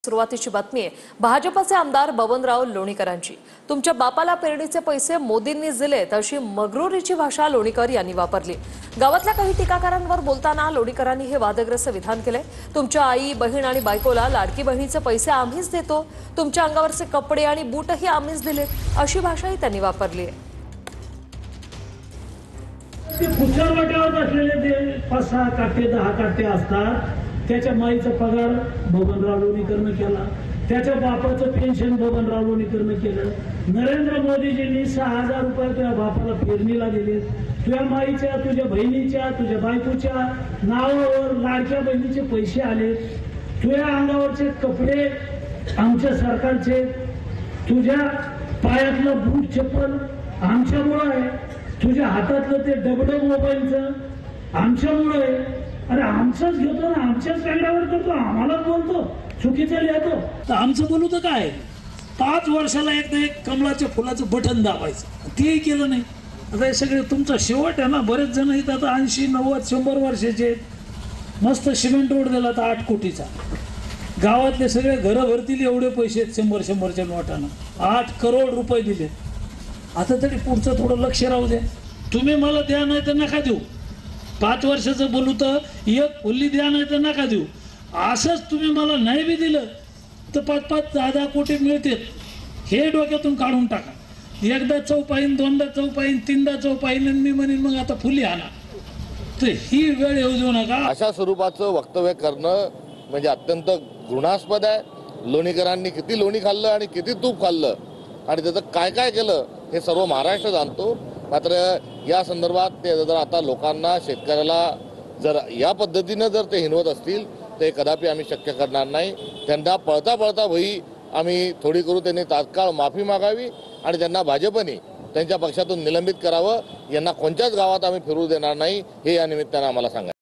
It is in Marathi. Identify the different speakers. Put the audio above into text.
Speaker 1: सुरुवातीची बातमी आहे भाजपचे आमदार बबनराव लोणीकरांची। तुमच्या बापाला पेरणीचे पैसे मोदींनी दिलेत अशी मगरुरीची भाषा लोणीकर यांनी वापरली। गावातल्या काही टीकाकारांवर बोलताना लोणीकरांनी हे वादग्रस्त विधान केले। तुमच्या आई बहीण आणि बायकोला लाडकी बहिणीचे पैसे आम्हीच देतो, तुमच्या अंगावरचे कपडे आणि बूटही आम्हीच दिलेत अशी भाषाही त्यांनी वापरली आहे।
Speaker 2: कुचरवाट्यावर असलेले जे 5-6 काटे 10 काटे असतात त्याच्या माईचा पगार बबनराव लोणीकरनं केला, त्याच्या बापाचं पेन्शन बबनराव लोणीकरनं केलं। नरेंद्र मोदीजींनी 6000 रुपये तुझ्या बापाला पेरणीला दिले। तुझ्या माईच्या, तुझ्या बहिणीच्या, तुझ्या बायकोच्या नावावर लाडक्या बहिणीचे पैसे आले। तुझ्या अंगावरचे कपडे आमच्या सरकारचे, तुझ्या पायातलं बूट चप्पल आमच्यामुळे आहे, तुझ्या हातातलं ते डबडं मोबाईलचं आमच्यामुळे आहे। अरे आमचंच घेतो ना, आमच्याच पॅगडावर करतो, आम्हालाच बोलतो, चुकीचं लिहितो तर आमचं बोलू तर काय। 5 वर्षाला एकदा एक कमळाच्या फुलाचं बटन दाबायचं, तेही केलं नाही। आता हे सगळे तुमचा शेवट आहे ना। बरेच जण इथं आता 80, 90, 100 वर्षाचे मस्त सिमेंट रोड दिला तर 8 कोटीचा, गावातले सगळे घरं भरतील एवढे पैसे 100-100च्या नोटानं 8 करोड रुपये दिले। आता तरी पुढचं थोडं लक्ष राहू द्या। तुम्ही मला द्या नाही तर नका देऊ, 5 वर्षाचं बोलू तर एक फुल्ली द्या नाही तर नका देऊ। असंच तुम्ही मला नाही बी दिलं तर 5-5, 10-10 कोटी मिळतील, हे डोक्यातून काढून टाका। एकदा चौपाईन, दोनदा चौपाईन, तीनदा चौपाईन आणि मी म्हणेन मग आता फुली आणा, तर ही वेळ येऊ देऊ नका।
Speaker 3: अशा स्वरूपाचं वक्तव्य करणं म्हणजे अत्यंत घृणास्पद आहे। लोणीकरांनी किती लोणी खाल्लं आणि किती तूप खाल्लं आणि त्याचं काय काय केलं हे सर्व महाराष्ट्र जाणतो। मात्र या संदर्भात ते जर आता लोकांना, शेतकऱ्याला जर या पद्धतीनं जर ते हिनवत असतील ते कदापि आम्ही शक्य करणार नाही। त्यांना पळता पळता वही आम्ही थोडी करू, त्यांनी तात्काळ माफी मागावी आणि त्यांना भाजपने त्यांच्या पक्षातून निलंबित करावं। यांना कोणत्याच गावात आम्ही फिरू देणार नाही हे या निमित्तानं आम्हाला सांगा।